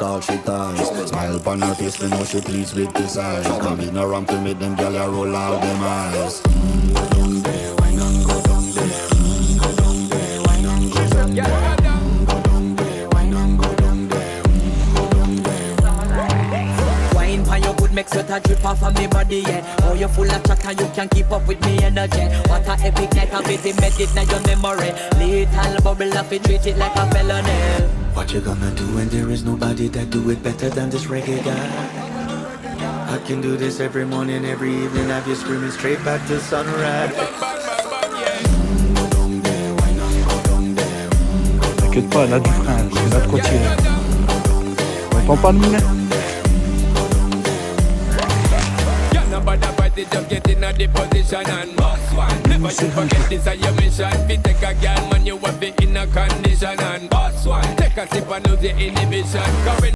all she ties. Smile upon her face, me know she pleased with this eyes. Come in around to make them gyal a roll out them eyes. Go down there, wine and go down there. Go down there, wine and go down there. Go down there, wine and go down there. Go down there. Wine for your good make sweat a drip off of me body, yeah. Oh, you full of chat and you can keep up with me energy. What a epic night of it, embedded in your memory. Little bubble up, it treat it like a felony. What you gonna do when there is nobody that do it better than this reggae guy? I can do this every morning, every evening, have you screaming straight back to sunrise. T'inquiète pas, là du frein, je vais là de quoi tirer. T'entends pas de mine? Just get in a the position and boss one. Never you forget this is your mission. Fi take a girl, man, you have it in a condition and boss one. Take a sip and lose your inhibition.